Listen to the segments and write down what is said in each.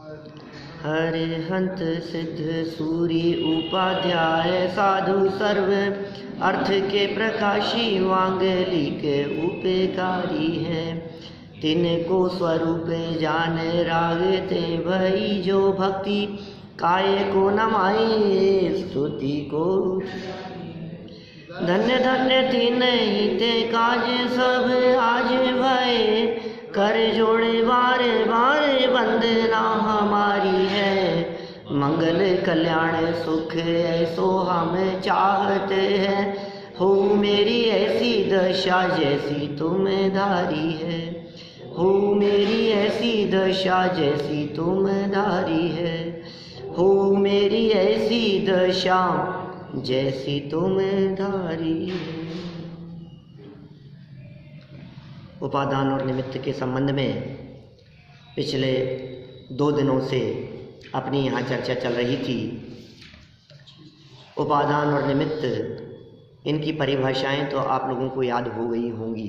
हरिहंत सिद्ध सूरी उपाध्याय साधु सर्व अर्थ के प्रकाशी मांगलिक उपकारी हैं। तिनको स्वरूप जान रागते भई जो भक्ति काय को नमाए स्तुति को। धन्य धन्य तीन ही ते काज सब आज भय कर जोड़े बार बार वंदना हमारी है। मंगल कल्याण सुख ऐसो हम चाहते हैं। हो मेरी ऐसी दशा जैसी तुम धारी है। हो मेरी ऐसी दशा जैसी तुम धारी है। हो मेरी ऐसी दशा जैसी तुम धारी है। उपादान और निमित्त के संबंध में पिछले 2 दिनों से अपनी यहाँ चर्चा चल रही थी। उपादान और निमित्त, इनकी परिभाषाएं तो आप लोगों को याद हो गई होंगी।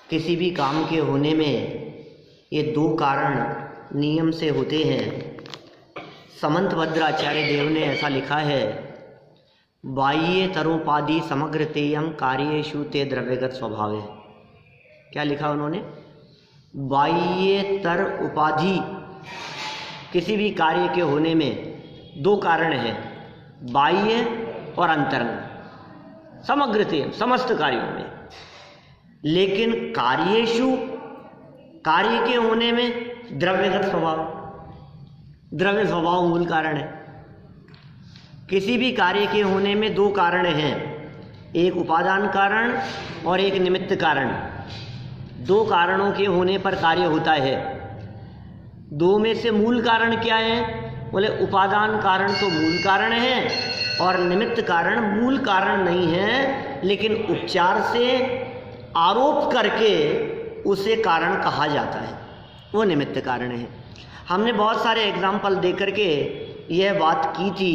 किसी भी काम के होने में ये 2 कारण नियम से होते हैं। समंत भद्राचार्य देव ने ऐसा लिखा है, बाह्य तरोपाधि समग्र तेयम कार्येषु ते द्रव्यगत स्वभाव है। क्या लिखा उन्होंने? बाह्य तर उपाधि, किसी भी कार्य के होने में 2 कारण हैं, बाह्य और अंतरंग। समग्र तेयम, समस्त कार्यों में। लेकिन कार्येषु, कार्य के होने में द्रव्यगत स्वभाव, द्रव्य स्वभाव मूल कारण है। किसी भी कार्य के होने में 2 कारण हैं, एक उपादान कारण और एक निमित्त कारण। 2 कारणों के होने पर कार्य होता है। 2 में से मूल कारण क्या है? बोले उपादान कारण तो मूल कारण है और निमित्त कारण मूल कारण नहीं है, लेकिन उपचार से आरोप करके उसे कारण कहा जाता है, वो निमित्त कारण है। हमने बहुत सारे एग्जाम्पल दे करके यह बात की थी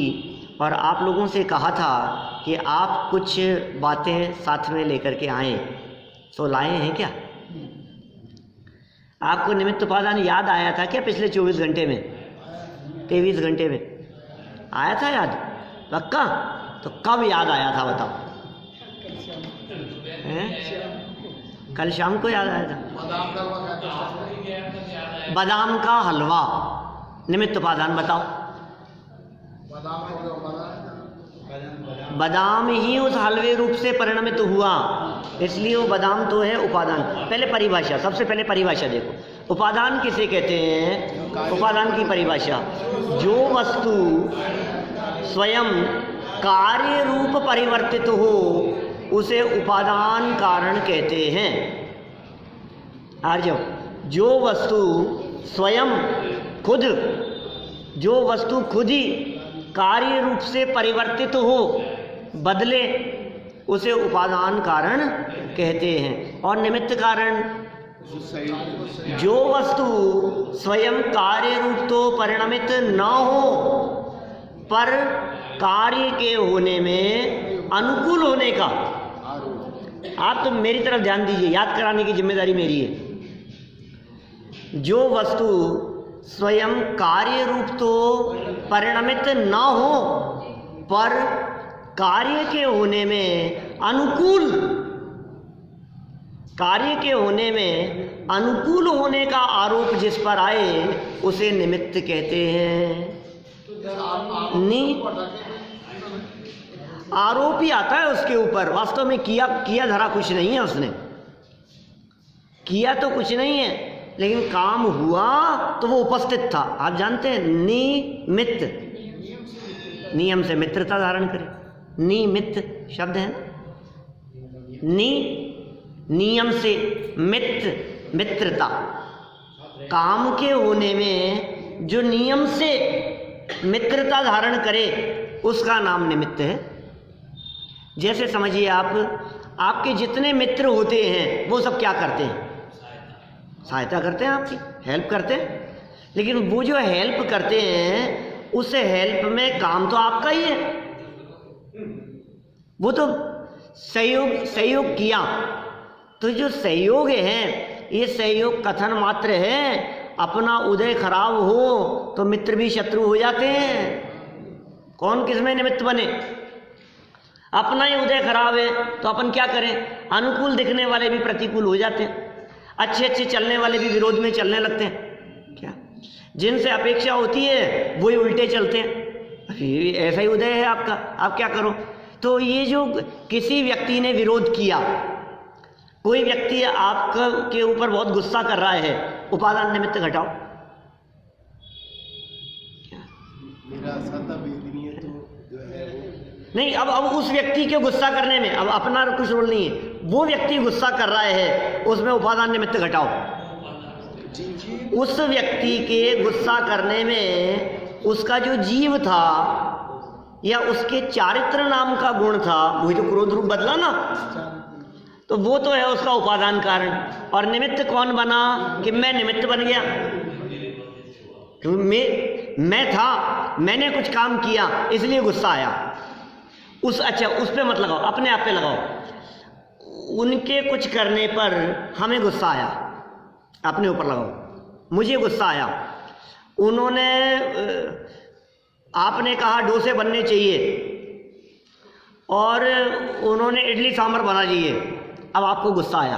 और आप लोगों से कहा था कि आप कुछ बातें साथ में लेकर के आएँ। तो लाए हैं क्या? आपको निमित्त उपादान याद आया था क्या पिछले 24 घंटे में, 23 घंटे में? आया था याद? पक्का? तो कब याद आया था बताओ? कल शाम को याद आया था। बादाम का हलवा निमित्त उपादान बताओ। बादाम ही उस हलवे रूप से परिणमित हुआ, इसलिए वो बादाम तो है उपादान। पहले परिभाषा, सबसे पहले परिभाषा देखो। उपादान किसे कहते हैं? उपादान की परिभाषा, जो वस्तु स्वयं कार्य रूप परिवर्तित हो उसे उपादान कारण कहते हैं। जो वस्तु स्वयं खुद, जो वस्तु खुद ही कार्य रूप से परिवर्तित हो, बदले, उसे उपादान कारण कहते हैं। और निमित्त कारण, जो वस्तु स्वयं कार्य रूप तो परिणमित न हो पर कार्य के होने में अनुकूल होने का। आप तो मेरी तरफ ध्यान दीजिए, याद कराने की जिम्मेदारी मेरी है। जो वस्तु स्वयं कार्य रूप तो परिणमित न हो पर कार्य के होने में अनुकूल, कार्य के होने में अनुकूल होने का आरोप जिस पर आए उसे निमित्त कहते हैं। आरोप ही आता है उसके ऊपर, वास्तव में किया धरा कुछ नहीं है। उसने किया तो कुछ नहीं है, लेकिन काम हुआ तो वो उपस्थित था। आप जानते हैं निमित्त, नियम से मित्रता धारण करे, निमित्त शब्द है। नियम से मित्रता, काम के होने में जो नियम से मित्रता धारण करे उसका नाम निमित्त है। जैसे समझिए आपके जितने मित्र होते हैं वो सब क्या करते हैं? सहायता करते हैं, आपकी हेल्प करते हैं। लेकिन वो जो हेल्प करते हैं उस हेल्प में काम तो आपका ही है। वो तो सहयोग किया, तो जो सहयोग है ये सहयोग कथन मात्र है। अपना उदय खराब हो तो मित्र भी शत्रु हो जाते हैं। कौन किसमें निमित्त बने? अपना ही उदय खराब है तो अपन क्या करें? अनुकूल दिखने वाले भी प्रतिकूल हो जाते हैं, अच्छे अच्छे चलने वाले भी विरोध में चलने लगते हैं। क्या जिनसे अपेक्षा होती है वही उल्टे चलते हैं। ऐसा ही उदय है आपका, आप क्या करो? तो ये जो किसी व्यक्ति ने विरोध किया, कोई व्यक्ति आपका के ऊपर बहुत गुस्सा कर रहा है, उपादान निमित्त घटाओ। मेरा सादा वेदनीय तो जो है वो नहीं, अब उस व्यक्ति के गुस्सा करने में अब अपना कुछ रोल नहीं है। वो व्यक्ति गुस्सा कर रहा है, उसमें उपादान निमित्त घटाओ। उस व्यक्ति के गुस्सा करने में उसका जो जीव था या उसके चारित्र नाम का गुण था, वही तो क्रोध रूप बदला ना, तो वो तो है उसका उपादान कारण। और निमित्त कौन बना? कि मैं निमित्त बन गया, क्योंकि मैं था, मैंने कुछ काम किया इसलिए गुस्सा आया। अच्छा उस पे मत लगाओ, अपने आप पे लगाओ। उनके कुछ करने पर हमें गुस्सा आया, अपने ऊपर लगाओ। मुझे गुस्सा आया, उन्होंने आपने कहा डोसे बनने चाहिए और उन्होंने इडली सांभर बना दिए। अब आपको गुस्सा आया,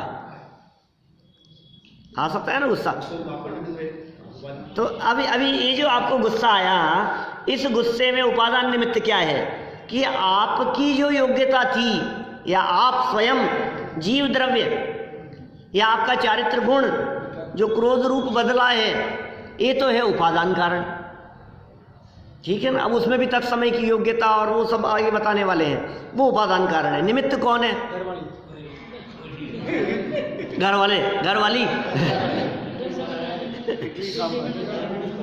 आ सकता है ना गुस्सा? तो अभी ये जो आपको गुस्सा आया, इस गुस्से में उपादान निमित्त क्या है? कि आपकी जो योग्यता थी या आप स्वयं जीव द्रव्य या आपका चारित्र गुण जो क्रोध रूप बदला है, ये तो है उपादान कारण। ठीक है ना? अब उसमें भी तत्समय की योग्यता और वो सब आगे बताने वाले हैं, वो उपादान कारण है। निमित्त कौन है? घर वाली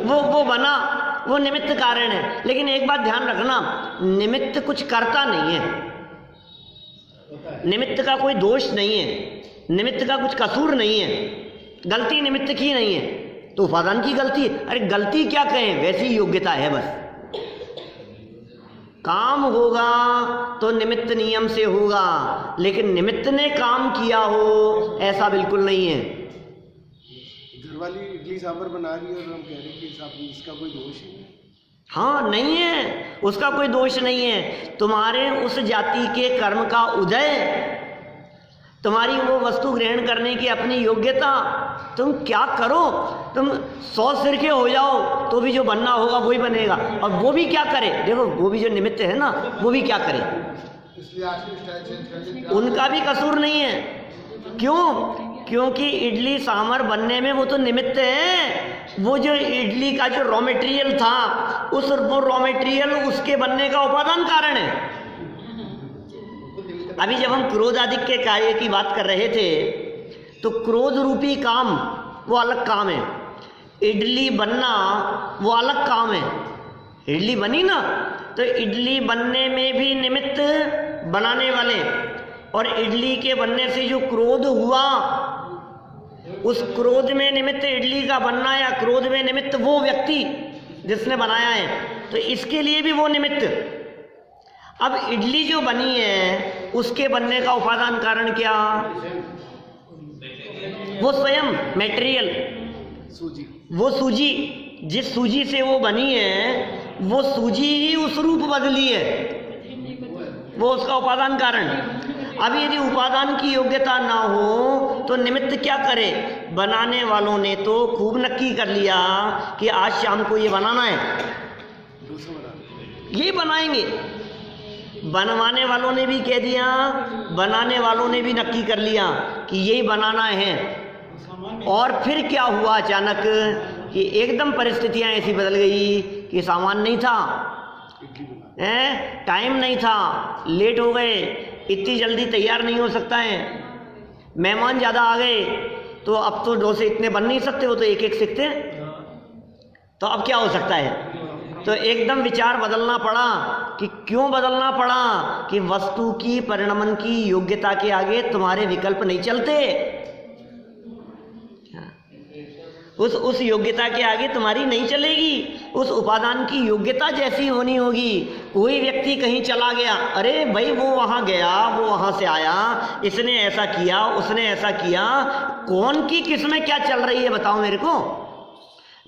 वो बना, वो निमित्त कारण है। लेकिन एक बात ध्यान रखना, निमित्त कुछ करता नहीं है, निमित्त का कोई दोष नहीं है, निमित्त का कुछ कसूर नहीं है, गलती निमित्त की नहीं है, तो उपादान की गलती है। अरे गलती क्या कहें, वैसी योग्यता है बस। काम होगा तो निमित्त नियम से होगा, लेकिन निमित्त ने काम किया हो ऐसा बिल्कुल नहीं है। घरवाली इडली सांभर बना रही है और हम कह रहे हैं कि साहब इसका कोई दोष नहीं है। हाँ नहीं है, उसका कोई दोष नहीं है। तुम्हारे उस जाति के कर्म का उदय, तुम्हारी वो वस्तु ग्रहण करने की अपनी योग्यता, तुम क्या करो, तुम 100 सिर के हो जाओ तो भी जो बनना होगा वही बनेगा। और वो भी क्या करे, देखो वो भी जो निमित्त है ना, वो भी क्या करे, उनका भी कसूर नहीं है। क्यों? क्योंकि इडली सांभर बनने में वो तो निमित्त है। वो जो इडली का जो रॉ मटेरियल था, वो रॉ मटेरियल उसके बनने का उपादान कारण है। अभी जब हम क्रोध आदि के कार्य की बात कर रहे थे, तो क्रोध रूपी काम वो अलग काम है, इडली बनना वो अलग काम है। इडली बनी ना, तो इडली बनने में भी निमित्त बनाने वाले, और इडली के बनने से जो क्रोध हुआ, उस क्रोध में निमित्त इडली का बनना या क्रोध में निमित्त वो व्यक्ति जिसने बनाया है, तो इसके लिए भी वो निमित्त। अब इडली जो बनी है उसके बनने का उपादान कारण क्या? वो स्वयं मटेरियल, वो सूजी, जिस सूजी से वो बनी है वो सूजी ही उस रूप बदली है, वो उसका उपादान कारण। अब यदि उपादान की योग्यता ना हो तो निमित्त क्या करे? बनाने वालों ने तो खूब नक्की कर लिया कि आज शाम को ये बनाना है, ये बनाएंगे। बनवाने वालों ने भी कह दिया, बनाने वालों ने भी नक्की कर लिया कि यही बनाना है। और फिर क्या हुआ अचानक कि एकदम परिस्थितियां ऐसी बदल गई कि सामान नहीं था, टाइम नहीं था, लेट हो गए, इतनी जल्दी तैयार नहीं हो सकता है, मेहमान ज़्यादा आ गए, तो अब तो डोसे इतने बन नहीं सकते, वो तो एक एक सीखते हैं। तो अब क्या हो सकता है? तो एकदम विचार बदलना पड़ा। कि क्यों बदलना पड़ा? कि वस्तु की परिणमन की योग्यता के आगे तुम्हारे विकल्प नहीं चलते, उस योग्यता के आगे तुम्हारी नहीं चलेगी। उस उपादान की योग्यता जैसी होनी होगी। कोई व्यक्ति कहीं चला गया, अरे भाई वो वहाँ गया, वो वहाँ से आया, इसने ऐसा किया, उसने ऐसा किया, कौन की किस में क्या चल रही है बताओ मेरे को।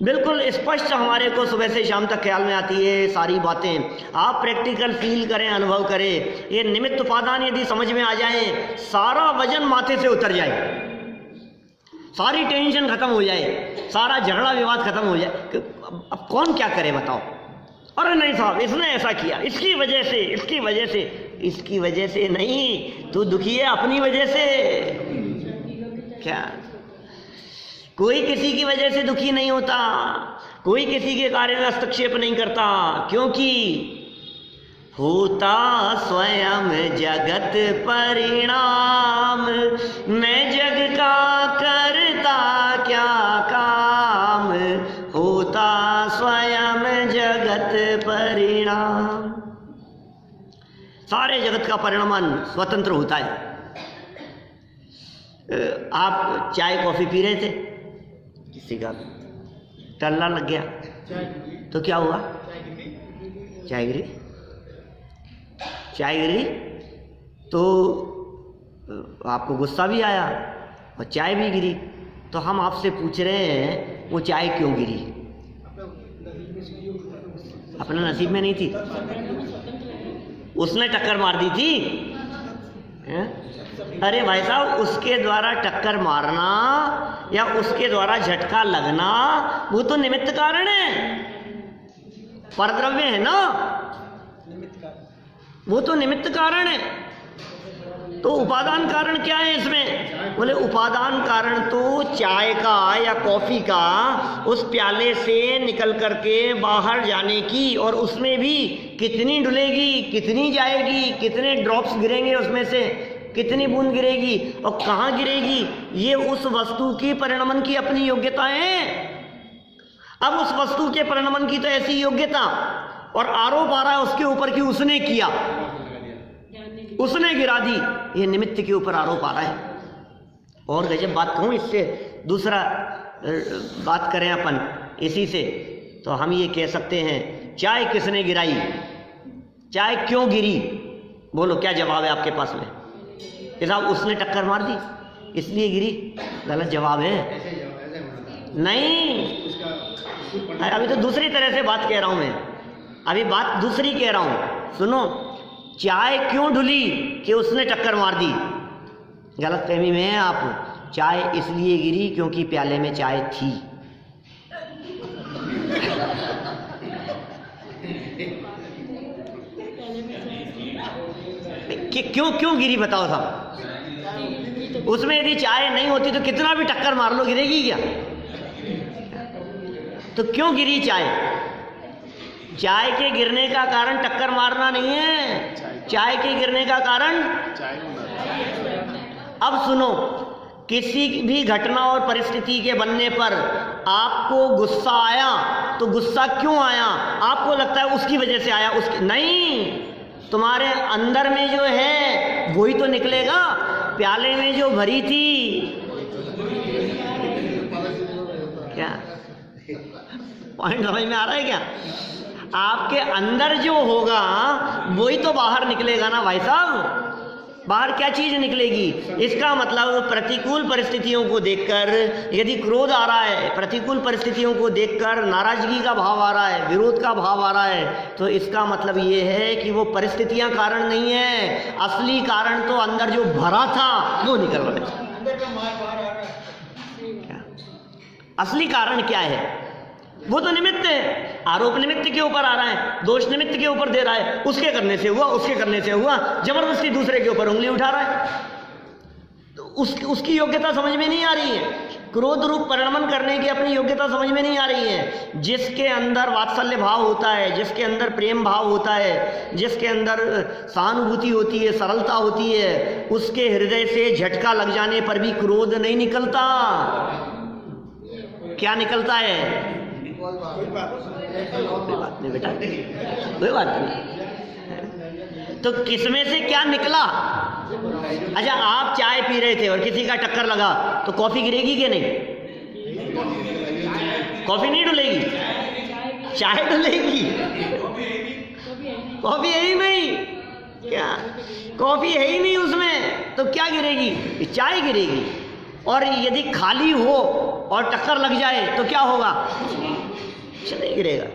बिल्कुल स्पष्ट हमारे को सुबह से शाम तक ख्याल में आती है सारी बातें। आप प्रैक्टिकल फील करें, अनुभव करें। ये निमित्त उपादान यदि समझ में आ जाए, सारा वजन माथे से उतर जाए, सारी टेंशन खत्म हो जाए, सारा झगड़ा विवाद खत्म हो जाए। अब कौन क्या करे बताओ? अरे नहीं साहब, इसने ऐसा किया, इसकी वजह से, इसकी वजह से। इसकी वजह से नहीं, तू दुखी है अपनी वजह से। क्या कोई किसी की वजह से दुखी नहीं होता, कोई किसी के कार्य में हस्तक्षेप नहीं करता, क्योंकि होता स्वयं जगत परिणाम। मैं जग का करता क्या काम, होता स्वयं जगत परिणाम। सारे जगत का परिणाम स्वतंत्र होता है। आप चाय कॉफी पी रहे थे, किसी का टल्ला लग गया तो क्या हुआ? चाय गिरी। चाय गिरी तो आपको गुस्सा भी आया और चाय भी गिरी। तो हम आपसे पूछ रहे हैं वो चाय क्यों गिरी? अपने नसीब में नहीं थी, उसने टक्कर मार दी थी। अरे भाई साहब, उसके द्वारा टक्कर मारना या उसके द्वारा झटका लगना वो तो निमित्त कारण है, परद्रव्य है ना, वो तो निमित्त कारण है। तो उपादान कारण क्या है इसमें? बोले उपादान कारण तो चाय का या कॉफी का उस प्याले से निकल करके बाहर जाने की, और उसमें भी कितनी डुलेगी, कितनी जाएगी, कितने ड्रॉप्स गिरेंगे उसमें से, कितनी बूंद गिरेगी और कहाँ गिरेगी, ये उस वस्तु की परिणमन की अपनी योग्यता है। अब उस वस्तु के परिणमन की तो ऐसी योग्यता, और आरोप आ रहा है उसके ऊपर कि उसने किया, उसने गिरा दी, ये निमित्त के ऊपर आरोप आ रहा है। और गजब बात कहूँ, इससे दूसरा बात करें अपन इसी से, तो हम ये कह सकते हैं चाय किसने गिराई, चाय क्यों गिरी? बोलो क्या जवाब है आपके पास में? कि साहब उसने टक्कर मार दी इसलिए गिरी। गलत जवाब है। नहीं, अभी तो दूसरी तरह से बात कह रहा हूं मैं, अभी बात दूसरी कह रहा हूं। सुनो, चाय क्यों ढुली कि उसने टक्कर मार दी? गलत फहमी में है आप। चाय इसलिए गिरी क्योंकि प्याले में चाय थी। क्यों गिरी बताओ साहब? उसमें यदि चाय नहीं होती तो कितना भी टक्कर मार लो गिरेगी क्या? तो क्यों गिरी चाय? चाय के गिरने का कारण टक्कर मारना नहीं है, चाय के गिरने का कारण। अब सुनो, किसी भी घटना और परिस्थिति के बनने पर आपको गुस्सा आया तो गुस्सा क्यों आया? आपको लगता है उसकी वजह से आया, उसकी नहीं, तुम्हारे अंदर में जो है वही तो निकलेगा। प्याले में जो भरी थी, क्या पॉइंट समझ में आ रहा है क्या? आपके अंदर जो होगा वही तो बाहर निकलेगा ना भाई साहब। बाहर क्या चीज निकलेगी? इसका मतलब प्रतिकूल परिस्थितियों को देखकर यदि क्रोध आ रहा है, प्रतिकूल परिस्थितियों को देखकर नाराजगी का भाव आ रहा है, विरोध का भाव आ रहा है, तो इसका मतलब ये है कि वो परिस्थितियां कारण नहीं है, असली कारण तो अंदर जो भरा था वो निकल रहा है। क्या असली कारण क्या है? वो तो निमित्त है। आरोप निमित्त के ऊपर आ रहा है, दोष निमित्त के ऊपर दे रहा है, उसके करने से हुआ, उसके करने से हुआ, जबरदस्ती दूसरे के ऊपर उंगली उठा रहा है, तो उसकी योग्यता समझ में नहीं आ रही है। क्रोध रूप परिणमन करने की अपनी योग्यता समझ में नहीं आ रही है। जिसके अंदर वात्सल्य भाव होता है, जिसके अंदर प्रेम भाव होता है, जिसके अंदर सहानुभूति होती है, सरलता होती है, उसके हृदय से झटका लग जाने पर भी क्रोध नहीं निकलता। क्या निकलता है? कोई बात नहीं बेटा, कोई बात नहीं। तो किसमें से क्या निकला? अच्छा, आप चाय पी रहे थे और किसी का टक्कर लगा तो कॉफी गिरेगी कि नहीं? कॉफी नहीं डुलेगी, चाय डुलेगी। कॉफी है ही नहीं, क्या कॉफी है ही नहीं उसमें, तो क्या गिरेगी? चाय गिरेगी। और यदि खाली हो और टक्कर लग जाए तो क्या होगा? कुछ नहीं गिरेगा,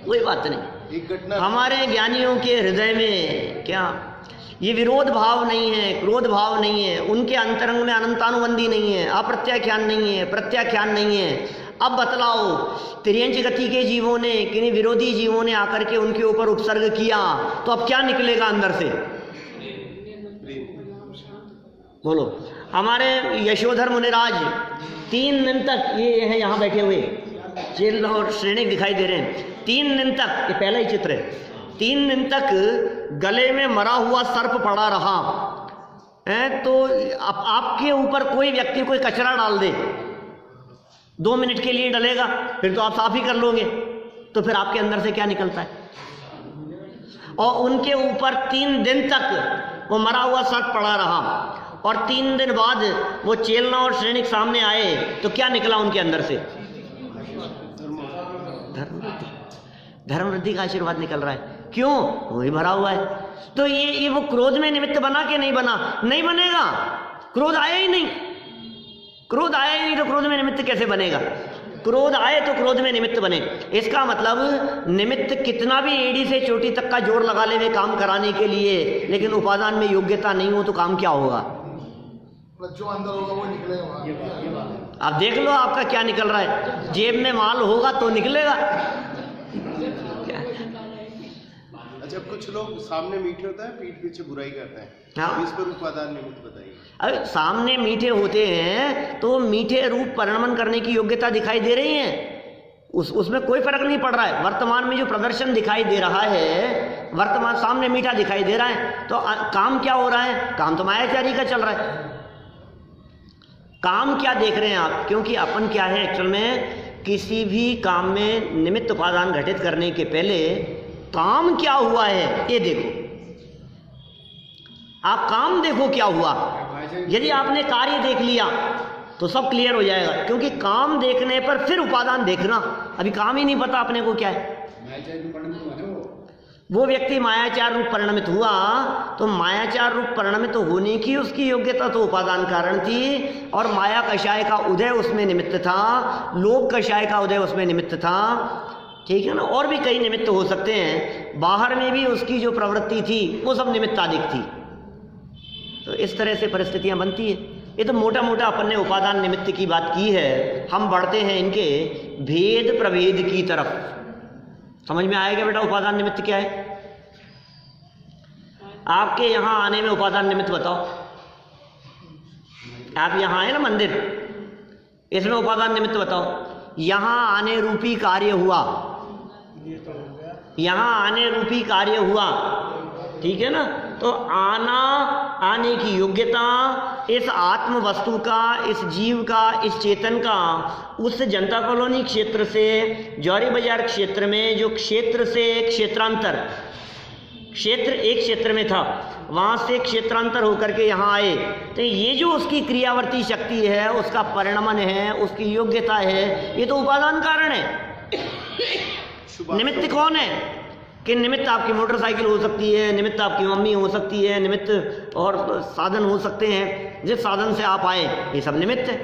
कोई बात नहीं। एक घटना हमारे ज्ञानियों के हृदय में क्या ये विरोध भाव नहीं है, क्रोध भाव नहीं है, उनके अंतरंग में अनंतानुबंधी नहीं है, अप्रत्याख्यान नहीं है, प्रत्याख्यान नहीं है। अब बतलाओ, तिर्यंच गति के जीवों ने, किन्हीं विरोधी जीवों ने आकर के उनके ऊपर उपसर्ग किया तो अब क्या निकलेगा अंदर से? बोलो। हमारे यशोधर मुनिराज 3 दिन तक, ये है यहाँ बैठे हुए चेल और श्रेणिक दिखाई दे रहे हैं, 3 दिन तक, ये पहला ही चित्र है, 3 दिन तक गले में मरा हुआ सर्प पड़ा रहा है। तो आपके ऊपर कोई व्यक्ति कोई कचरा डाल दे, 2 मिनट के लिए डलेगा, फिर तो आप साफ ही कर लोगे, तो फिर आपके अंदर से क्या निकलता है? और उनके ऊपर 3 दिन तक वो मरा हुआ सर्प पड़ा रहा और 3 दिन बाद वो चेलना और श्रेणिक सामने आए तो क्या निकला उनके अंदर से? धर्म वृद्धि का आशीर्वाद निकल रहा है। क्यों? वही भरा हुआ है। तो ये वो क्रोध में निमित्त बना कि नहीं बना? नहीं बनेगा, क्रोध आया ही नहीं। क्रोध आया ही नहीं तो क्रोध में निमित्त कैसे बनेगा? क्रोध आए तो क्रोध में निमित्त बने। इसका मतलब निमित्त कितना भी एड़ी से चोटी तक का जोर लगा ले वे काम कराने के लिए, लेकिन उपादान में योग्यता नहीं हो तो काम क्या होगा? जो अंदर होगा वो निकलेगा। आप देख लो आपका क्या निकल रहा है। जेब में माल होगा तो निकलेगा। अच्छा, कुछ लोग सामने मीठे होता है, पीठ पीछे बुराई करते हैं। हाँ। इस पर उपादान निमित्त बताइए। अरे सामने मीठे होते हैं तो मीठे रूप परिणमन करने की योग्यता दिखाई दे रही है, उसमें कोई फर्क नहीं पड़ रहा है। वर्तमान में जो प्रदर्शन दिखाई दे रहा है, वर्तमान सामने मीठा दिखाई दे रहा है, तो काम क्या हो रहा है? काम तो मायाचारी का चल रहा है। काम क्या देख रहे हैं आप? क्योंकि अपन क्या है एक्चुअल में, किसी भी काम में निमित्त उपादान घटित करने के पहले काम क्या हुआ है ये देखो। आप काम देखो क्या हुआ। यदि आपने कार्य देख लिया तो सब क्लियर हो जाएगा, क्योंकि काम देखने पर फिर उपादान देखना। अभी काम ही नहीं पता अपने को क्या है। वो व्यक्ति मायाचार रूप परिणमित हुआ तो मायाचार रूप परिणमित होने की उसकी योग्यता तो उपादान कारण थी, और माया कषाय का उदय उसमें निमित्त था, लोभ कषाय का उदय उसमें निमित्त था। ठीक है ना? और भी कई निमित्त हो सकते हैं, बाहर में भी उसकी जो प्रवृत्ति थी वो सब निमित्ताधिक थी। तो इस तरह से परिस्थितियां बनती है। ये तो मोटा मोटा अपन ने उपादान निमित्त की बात की है। हम बढ़ते हैं इनके भेद प्रभेद की तरफ। समझ में आएगा बेटा उपादान निमित्त क्या है? आपके यहां आने में उपादान निमित्त बताओ। आप यहां आए ना मंदिर, इसमें उपादान निमित्त बताओ। यहां आने रूपी कार्य हुआ, यहां आने रूपी कार्य हुआ, ठीक है ना? तो आने की योग्यता इस आत्म वस्तु का, इस जीव का, इस चेतन का उस जनता कॉलोनी क्षेत्र से जौहरी बाजार क्षेत्र में, जो क्षेत्र से क्षेत्रांतर, क्षेत्र एक क्षेत्र में था, वहां से क्षेत्रांतर होकर के यहाँ आए, तो ये जो उसकी क्रियावर्ती शक्ति है, उसका परिणमन है, उसकी योग्यता है, ये तो उपादान कारण है। निमित्त कौन है? कि निमित्त आपकी मोटरसाइकिल हो सकती है, निमित्त आपकी मम्मी हो सकती है, निमित्त और साधन हो सकते हैं, जिस साधन से आप आए, ये सब निमित्त है।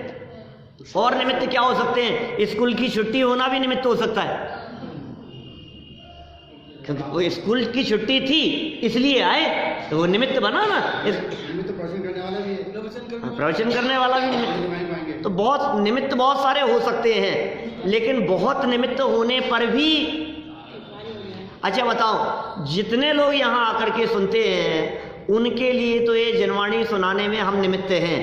और निमित्त क्या हो सकते हैं? स्कूल की छुट्टी होना भी निमित्त हो सकता है, क्योंकि वो स्कूल की छुट्टी थी इसलिए आए, तो वो निमित्त बना ना। प्रवचन करने वाला भी निमित्त। तो बहुत निमित्त बहुत सारे हो सकते हैं, लेकिन बहुत निमित्त होने पर भी, अच्छा बताओ, जितने लोग यहाँ आकर के सुनते हैं उनके लिए तो ये जनवाणी सुनाने में हम निमित्त हैं,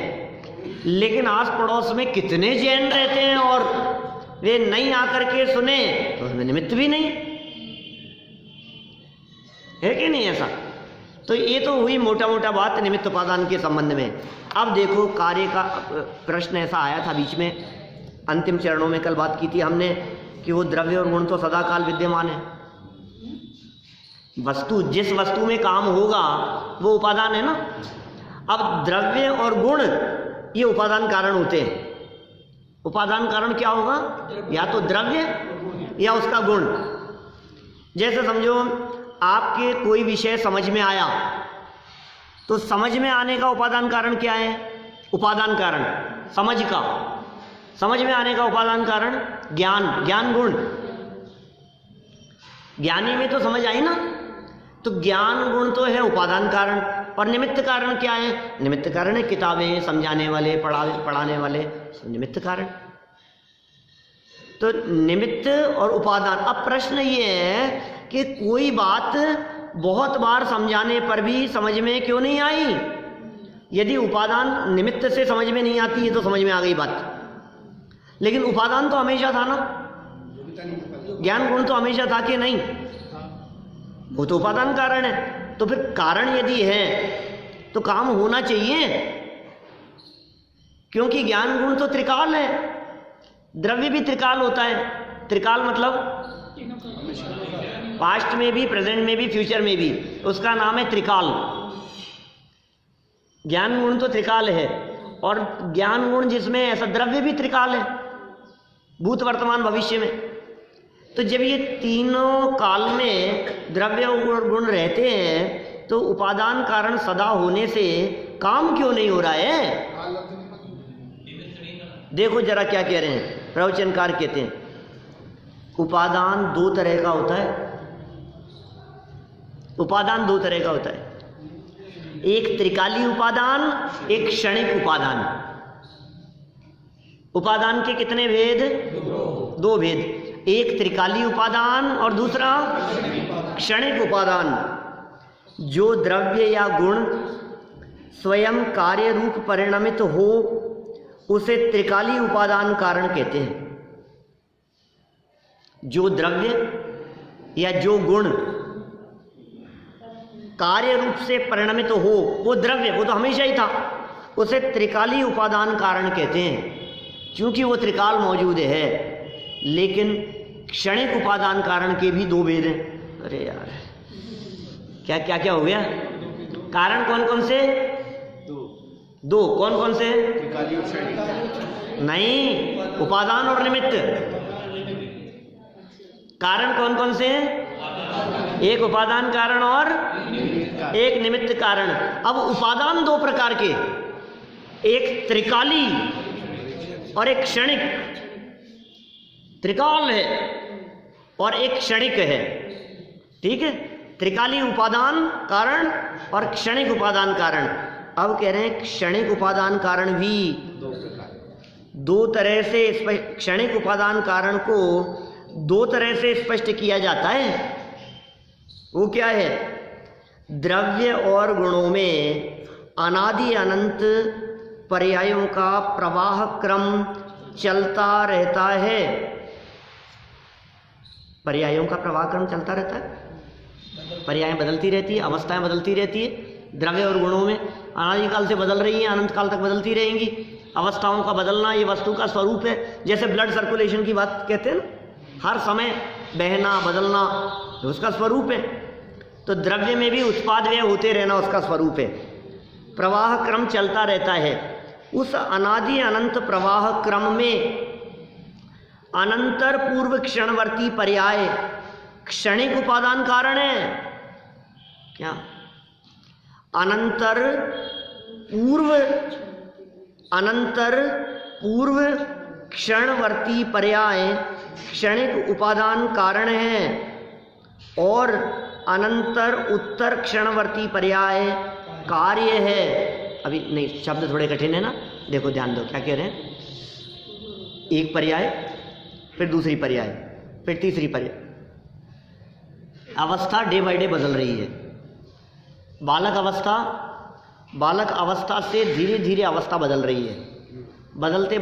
लेकिन आस पड़ोस में कितने जैन रहते हैं और वे नहीं आकर के सुने तो उसमें निमित्त भी नहीं है कि नहीं ऐसा? तो ये तो हुई मोटा मोटा बात निमित्त उपादान के संबंध में। अब देखो कार्य का प्रश्न ऐसा आया था बीच में, अंतिम चरणों में कल बात की थी हमने कि वो द्रव्य और गुण तो सदाकाल विद्यमान है। वस्तु, जिस वस्तु में काम होगा वो उपादान है ना। अब द्रव्य और गुण ये उपादान कारण होते हैं। उपादान कारण क्या होगा? या तो द्रव्य या उसका गुण। जैसे समझो आपके कोई विषय समझ में आया, तो समझ में आने का उपादान कारण क्या है? उपादान कारण समझ का। समझ में आने का उपादान कारण ज्ञान, ज्ञान गुण, ज्ञानी में तो समझ आई ना। तो ज्ञान गुण तो है उपादान कारण, और निमित्त कारण क्या है? निमित्त कारण है किताबें, समझाने वाले, पढ़ाने वाले, निमित्त कारण। तो निमित्त और उपादान। अब प्रश्न ये है कि कोई बात बहुत बार समझाने पर भी समझ में क्यों नहीं आई? यदि उपादान निमित्त से समझ में नहीं आती है तो समझ में आ गई बात, लेकिन उपादान तो हमेशा था ना, ज्ञान गुण तो हमेशा था कि नहीं? वो तो उपादान कारण है। तो फिर कारण यदि है तो काम होना चाहिए, क्योंकि ज्ञान गुण तो त्रिकाल है। द्रव्य भी त्रिकाल होता है। त्रिकाल मतलब पास्ट में भी, प्रेजेंट में भी, फ्यूचर में भी, उसका नाम है त्रिकाल। ज्ञान गुण तो त्रिकाल है, और ज्ञान गुण जिसमें ऐसा द्रव्य भी त्रिकाल है, भूत वर्तमान भविष्य में। तो जब ये तीनों काल में द्रव्य और गुण रहते हैं तो उपादान कारण सदा होने से काम क्यों नहीं हो रहा है? देखो जरा क्या कह रहे हैं प्रवचनकार, कहते हैं उपादान दो तरह का होता है। उपादान दो तरह का होता है, एक त्रिकाली उपादान, एक क्षणिक उपादान। उपादान के कितने भेद? दो भेद, एक त्रिकाली उपादान और दूसरा क्षणिक उपादान। जो द्रव्य या गुण स्वयं कार्य रूप परिणमित हो उसे त्रिकाली उपादान कारण कहते हैं। जो द्रव्य या जो गुण कार्य रूप से परिणमित हो, वो द्रव्य, वो तो हमेशा ही था, उसे त्रिकाली उपादान कारण कहते हैं, क्योंकि वो त्रिकाल मौजूद है। लेकिन क्षणिक उपादान कारण के भी दो भेद हैं। अरे यार क्या क्या क्या हो गया? कारण कौन कौन से? दो। कौन कौन से? नहीं, उपादान और निमित्त। कारण कौन कौन से? एक उपादान कारण और एक निमित्त कारण। अब उपादान दो प्रकार के, एक त्रिकाली और एक क्षणिक। त्रिकाल है और एक क्षणिक है, ठीक है? त्रिकाली उपादान कारण और क्षणिक उपादान कारण। अब कह रहे हैं क्षणिक उपादान कारण भी दो तरह से, क्षणिक उपादान कारण को दो तरह से स्पष्ट किया जाता है। वो क्या है? द्रव्य और गुणों में अनादि अनंत पर्यायों का प्रवाह क्रम चलता रहता है। पर्यायों का प्रवाह क्रम चलता रहता है, पर्याय बदलती रहती है, अवस्थाएं बदलती रहती है। द्रव्य और गुणों में अनादिकाल से बदल रही हैं, अनंत काल तक बदलती रहेंगी। अवस्थाओं का बदलना ये वस्तु का स्वरूप है। जैसे ब्लड सर्कुलेशन की बात कहते हैं ना, हर समय बहना बदलना उसका स्वरूप है। तो द्रव्य में भी उत्पाद व्यय होते रहना उसका स्वरूप है। प्रवाह क्रम चलता रहता है। उस अनादि अनंत प्रवाह क्रम में अनंतर पूर्व क्षणवर्ती पर्याय क्षणिक उपादान कारण है। क्या? अनंतर पूर्व क्षणवर्ती पर्याय क्षणिक उपादान कारण है, और अनंतर उत्तर क्षणवर्ती पर्याय कार्य है। अभी नहीं, शब्द थोड़े कठिन है ना, देखो ध्यान दो क्या कह रहे हैं। एक पर्याय, फिर दूसरी पर्याय, फिर तीसरी पर्याय। अवस्था डे बाय डे बदल रही है। बालक अवस्था से धीरे धीरे अवस्था बदल रही है। बदलते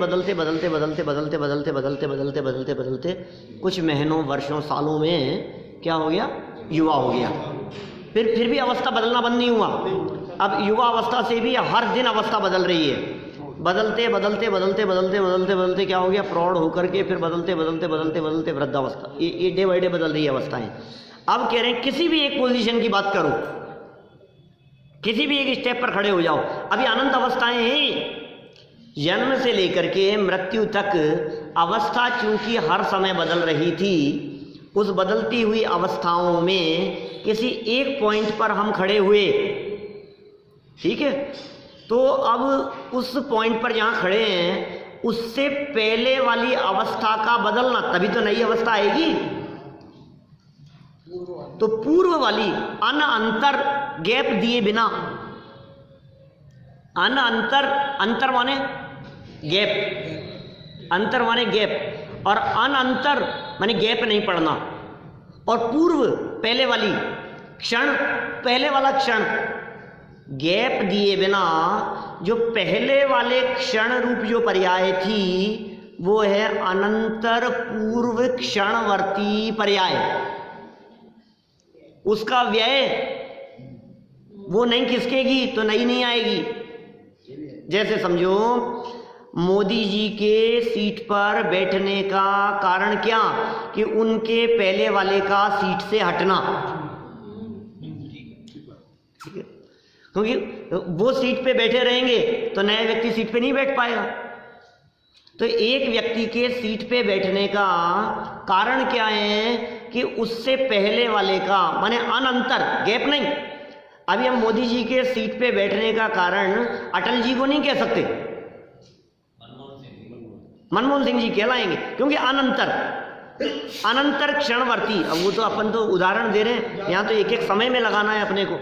कुछ महीनों, वर्षों, सालों में क्या हो गया? युवा हो गया। फिर भी अवस्था बदलना बंद नहीं हुआ। अब युवा अवस्था से भी हर दिन अवस्था बदल रही है। बदलते क्या हो गया? प्रौढ़ होकर के फिर बदलते वृद्धावस्था। ये डे बाय डे बदल रही है अवस्थाएं। अब कह रहे हैं किसी भी एक पोजीशन की बात करो, किसी भी एक स्टेप पर खड़े हो जाओ, अभी अनंत अवस्थाएं हैं। जन्म से लेकर के मृत्यु तक अवस्था चूंकि हर समय बदल रही थी, उस बदलती हुई अवस्थाओं में किसी एक पॉइंट पर हम खड़े हुए, ठीक है? तो अब उस पॉइंट पर जहाँ खड़े हैं उससे पहले वाली अवस्था का बदलना, तभी तो नई अवस्था आएगी। तो पूर्व वाली अन अंतर गैप दिए बिना, अन अंतर, अंतर माने गैप, अंतर माने गैप, और अन अंतर माने गैप नहीं पड़ना, और पूर्व पहले वाली क्षण, पहले वाला क्षण गैप दिए बिना जो पहले वाले क्षण रूप जो पर्याय थी वो है अनंतर पूर्व क्षणवर्ती पर्याय। उसका व्यय वो नहीं खिसकेगी तो नई नहीं आएगी। जैसे समझो मोदी जी के सीट पर बैठने का कारण क्या, कि उनके पहले वाले का सीट से हटना, क्योंकि वो सीट पे बैठे रहेंगे तो नया व्यक्ति सीट पे नहीं बैठ पाएगा। तो एक व्यक्ति के सीट पे बैठने का कारण क्या है, कि उससे पहले वाले का माने अनंतर गैप नहीं। अभी हम मोदी जी के सीट पे बैठने का कारण अटल जी को नहीं कह सकते, मनमोहन सिंह जी कहलाएंगे, क्योंकि अनंतर, अनंतर क्षणवर्ती। अब वो तो अपन तो उदाहरण दे रहे हैं, यहाँ तो एक एक समय में लगाना है अपने को।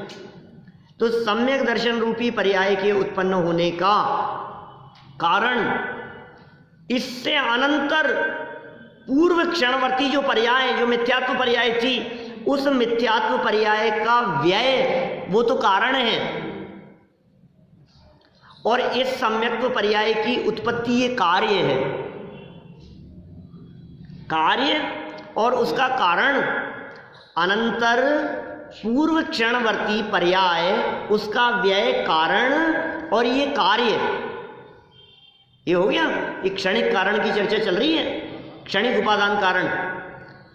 तो सम्यक दर्शन रूपी पर्याय के उत्पन्न होने का कारण इससे अनंतर पूर्व क्षणवर्ती जो पर्याय, जो मिथ्यात्व पर्याय थी, उस मिथ्यात्व पर्याय का व्यय वो तो कारण है, और इस सम्यक्त्व पर्याय की उत्पत्ति ये कार्य है, कार्य और उसका कारण अनंतर पूर्व क्षणवर्ती पर्याय, उसका व्यय कारण और ये कार्य। ये हो गया, ये क्षणिक कारण की चर्चा चल रही है, क्षणिक उपादान कारण।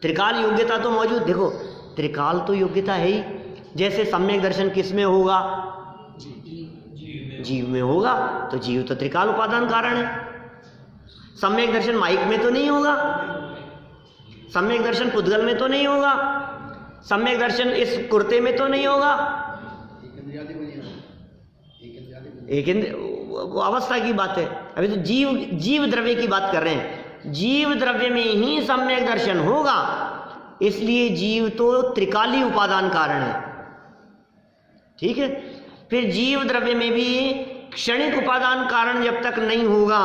त्रिकाल योग्यता तो मौजूद, देखो त्रिकाल तो योग्यता है ही। जैसे सम्यक दर्शन किस में होगा, जीव में होगा, तो जीव तो त्रिकाल उपादान कारण है। सम्यक दर्शन माइक में तो नहीं होगा, सम्यक दर्शन पुद्गल में तो नहीं होगा, सम्यक दर्शन इस कुर्ते में तो नहीं होगा। एक वो अवस्था की बात है, अभी तो जीव द्रव्य की बात कर रहे हैं। जीव द्रव्य में ही सम्यक दर्शन होगा, इसलिए जीव तो त्रिकाली उपादान कारण है। ठीक है, फिर जीव द्रव्य में भी क्षणिक उपादान कारण जब तक नहीं होगा,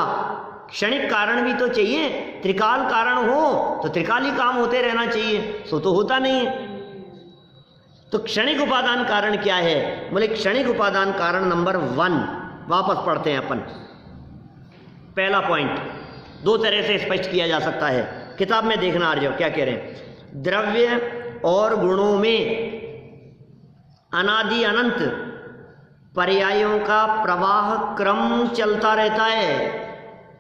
क्षणिक कारण भी तो चाहिए। त्रिकाल कारण हो तो त्रिकाली काम होते रहना चाहिए, सो तो होता नहीं है। तो क्षणिक उपादान कारण क्या है, बोले क्षणिक उपादान कारण नंबर 1, वापस पढ़ते हैं अपन। पहला पॉइंट दो तरह से स्पष्ट किया जा सकता है, किताब में देखना आ जाओ क्या कह रहे हैं। द्रव्य और गुणों में अनादि अनंत पर्यायों का प्रवाह क्रम चलता रहता है।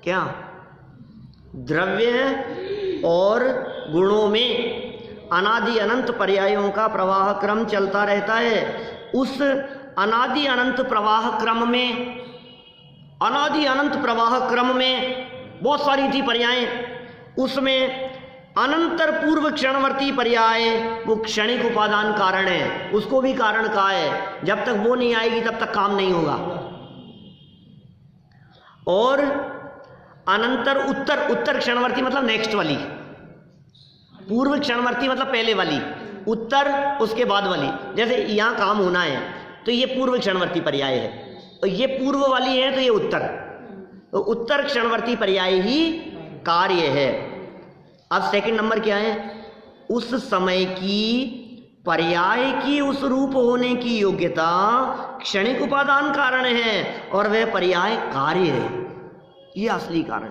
क्या? द्रव्य और गुणों में अनादि अनंत पर्यायों का प्रवाह क्रम चलता रहता है। उस अनादि अनंत प्रवाह क्रम में, अनादि अनंत प्रवाह क्रम में बहुत सारी थी पर्यायें, उसमें अनंतर पूर्व क्षणवर्ती पर्याय वो क्षणिक उपादान कारण है, उसको भी कारण कहा है। जब तक वो नहीं आएगी तब तक काम नहीं होगा। और अनंतर उत्तर, उत्तर क्षणवर्ती मतलब नेक्स्ट वाली, पूर्व क्षणवर्ती मतलब पहले वाली, उत्तर उसके बाद वाली। जैसे यहां काम होना है तो ये पूर्व क्षणवर्ती पर्याय है, और ये पूर्व वाली है तो ये उत्तर, तो उत्तर क्षणवर्ती पर्याय ही कार्य है। अब सेकंड नंबर क्या है, उस समय की पर्याय की उस रूप होने की योग्यता क्षणिक उपादान कारण है, और वह पर्याय कार्य है। ये असली कारण।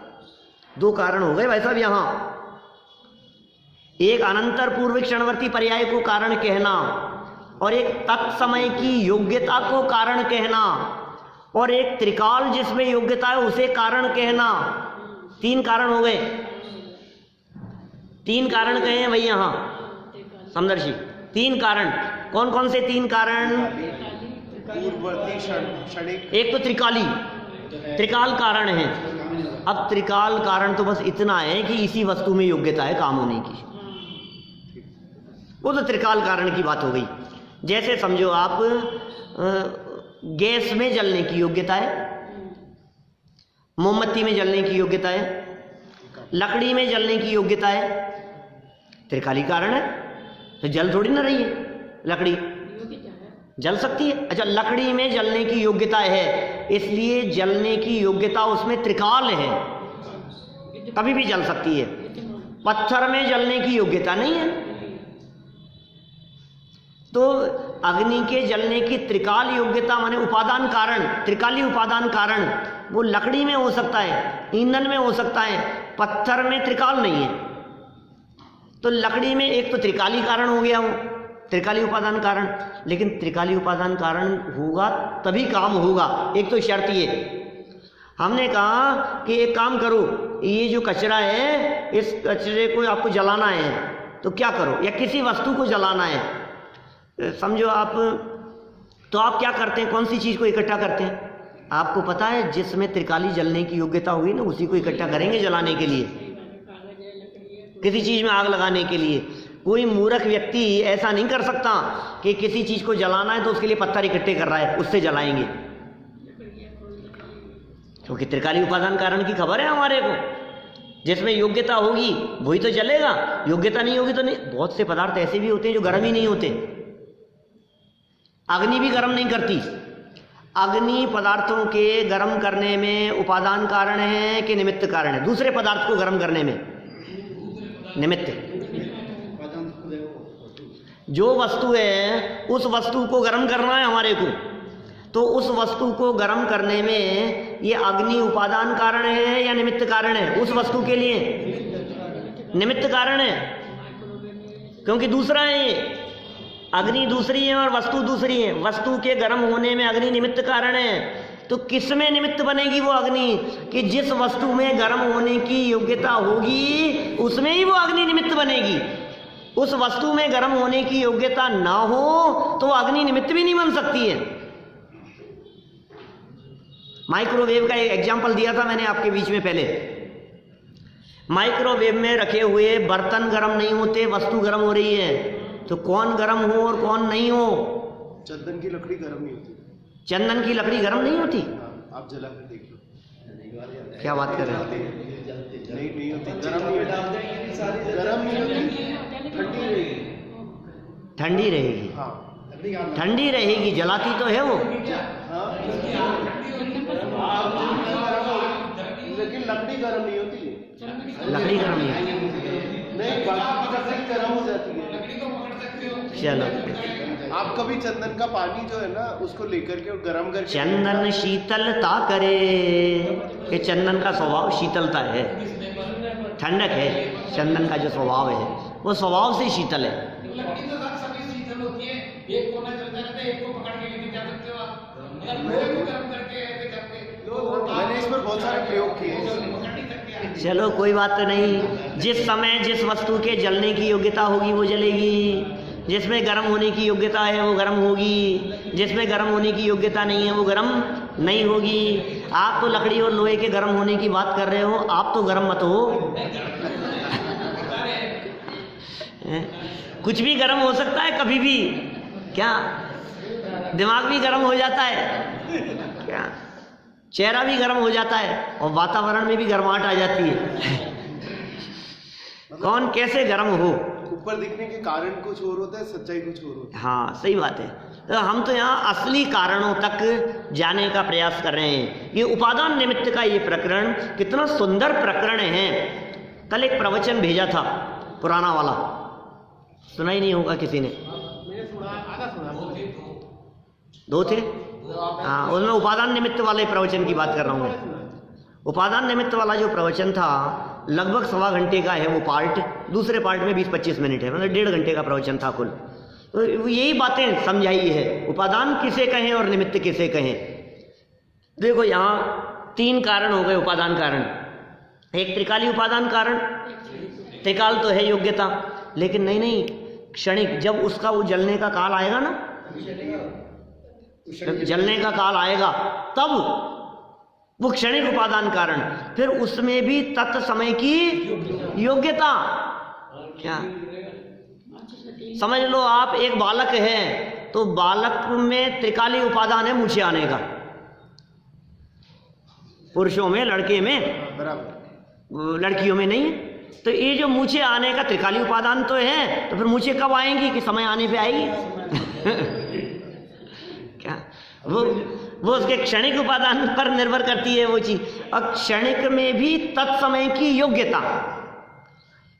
दो कारण हो गए भाई साहब यहां, एक अनंतर पूर्व क्षणवर्ती पर्याय को कारण कहना, और एक तत्समय की योग्यता को कारण कहना, और एक त्रिकाल जिसमें योग्यता है उसे कारण कहना। तीन कारण हो गए, तीन कारण कहे हैं भाई यहां समदर्शी। तीन कारण कौन कौन से? तीन कारण, एक तो त्रिकाली, त्रिकाल कारण है। अब त्रिकाल कारण तो बस इतना है कि इसी वस्तु में योग्यता है काम होने की, वो तो त्रिकाल कारण की बात हो गई। जैसे समझो आप गैस में जलने की योग्यता है, मोमबत्ती में जलने की योग्यता है, लकड़ी में जलने की योग्यता है, त्रिकाली कारण है, तो जल थोड़ी ना रही है, लकड़ी जल सकती है। अच्छा, लकड़ी में जलने की योग्यता है, इसलिए जलने की योग्यता उसमें त्रिकाल है, कभी भी जल सकती है। पत्थर में जलने की योग्यता नहीं है, तो अग्नि के जलने की त्रिकाल योग्यता माने उपादान कारण, त्रिकाली उपादान कारण वो लकड़ी में हो सकता है, ईंधन में हो सकता है, पत्थर में त्रिकाल नहीं है। तो लकड़ी में एक तो त्रिकाली कारण हो गया वो, त्रिकाली उपादान कारण, लेकिन त्रिकाली उपादान कारण होगा तभी काम होगा। एक तो शर्त ये, हमने कहा कि एक काम करो, ये जो कचरा है इस कचरे को आपको जलाना है, तो क्या करो, या किसी वस्तु को जलाना है, समझो आप, तो आप क्या करते हैं, कौन सी चीज़ को इकट्ठा करते हैं? आपको पता है जिसमें त्रिकाली जलने की योग्यता होगी ना उसी को इकट्ठा करेंगे जलाने के लिए, किसी चीज़ में आग लगाने के लिए। कोई मूर्ख व्यक्ति ऐसा नहीं कर सकता कि किसी चीज़ को जलाना है तो उसके लिए पत्थर इकट्ठे कर रहा है, उससे जलाएंगे, क्योंकि त्रिकाली उपादान कारण की खबर है हमारे को। जिसमें योग्यता होगी वही तो जलेगा, योग्यता नहीं होगी तो नहीं। बहुत से पदार्थ ऐसे भी होते हैं जो गर्म ही नहीं होते, अग्नि भी गर्म नहीं करती। अग्नि पदार्थों के गर्म करने में उपादान कारण है कि निमित्त कारण है? दूसरे पदार्थ को गर्म करने में निमित्त। जो वस्तु है उस वस्तु को गर्म करना है हमारे को, तो उस वस्तु को गर्म करने में ये अग्नि उपादान कारण है या निमित्त कारण है? उस वस्तु के लिए निमित्त कारण है, क्योंकि दूसरा है ये, अग्नि दूसरी है और वस्तु दूसरी है। वस्तु के गर्म होने में अग्नि निमित्त कारण है, तो किस में निमित्त बनेगी वो अग्नि? कि जिस वस्तु में गर्म होने की योग्यता होगी उसमें ही वो अग्नि निमित्त बनेगी। उस वस्तु में गर्म होने की योग्यता ना हो तो अग्नि निमित्त भी नहीं बन सकती है। माइक्रोवेव का एक एग्जाम्पल दिया था मैंने आपके बीच में पहले। माइक्रोवेव में रखे हुए बर्तन गर्म नहीं होते, वस्तु गर्म हो रही है, तो कौन गर्म हो और कौन नहीं हो? चंदन की लकड़ी गर्म नहीं होती। चंदन की लकड़ी गर्म नहीं होती? आप जला कर देख लो। क्या बात कर रहे हैं? नहीं होती, गर्म नहीं होती, ठंडी रहेगी। ठंडी रहेगी? हाँ, ठंडी रहेगी, जलाती तो है वो। लेकिन लकड़ी गर्म नहीं होती है। लकड़ी गर्म नहीं होती? नहीं, बाकी की लकड़ी गर्म हो जाती है। चलो, आप कभी चंदन का पानी जो है ना उसको लेकर के और गर्म करके, चंदन शीतलता करे, ये चंदन का स्वभाव शीतलता है, ठंडक है। चंदन का जो स्वभाव है वो स्वभाव से शीतल है। मैंने इस पर बहुत सारे प्रयोग किए। चलो कोई बात तो नहीं, जिस समय जिस वस्तु के जलने की योग्यता होगी वो जलेगी, जिसमें गर्म होने की योग्यता है वो गर्म होगी, जिसमें गर्म होने की योग्यता नहीं है वो गर्म नहीं होगी। आप तो लकड़ी और लोहे के गर्म होने की बात कर रहे हो, आप तो गर्म मत हो। कुछ भी गर्म हो सकता है कभी भी, क्या दिमाग भी गर्म हो जाता है, क्या चेहरा भी गर्म हो जाता है, और वातावरण में भी गर्माहट आ जाती है। कौन कैसे गर्म हो? ऊपर दिखने के कारण कुछ और होता है, सच्चाई कुछ और होता है। हाँ सही बात है। तो हम तो यहाँ असली कारणों तक जाने का प्रयास कर रहे हैं। ये उपादान निमित्त का ये प्रकरण कितना सुंदर प्रकरण है। कल एक प्रवचन भेजा था पुराना वाला, सुना ही नहीं होगा किसी ने। मैंने सुना, आधा सुना, दो थे, हाँ, उसमें उपादान निमित्त वाले प्रवचन की बात कर रहा हूँ मैं। उपादान निमित्त वाला जो प्रवचन था लगभग 1.25 घंटे का है वो पार्ट, दूसरे पार्ट में 20-25 मिनट है, मतलब 1.5 घंटे का प्रवचन था कुल। तो यही बातें समझाई है, उपादान किसे कहें और निमित्त किसे कहें। देखो यहाँ 3 कारण हो गए उपादान कारण। एक त्रिकाली उपादान कारण, त्रिकाल तो है योग्यता, लेकिन नहीं क्षणिक, जब उसका वो जलने का काल आएगा ना, जब जलने का काल आएगा तब वो क्षणिक उपादान कारण। फिर उसमें भी तत्समय की योग्यता। क्या समझ लो, आप एक बालक है तो बालक में त्रिकाली उपादान है मूछे आने का, पुरुषों में, लड़के में, बराबर, लड़कियों में नहीं है। तो ये जो मूछे आने का त्रिकाली उपादान तो है, तो फिर मूछे कब आएंगी कि समय आने पे आएगी? क्या वो उसके क्षणिक उपादान पर निर्भर करती है वो चीज। और क्षणिक में भी तत्समय की योग्यता,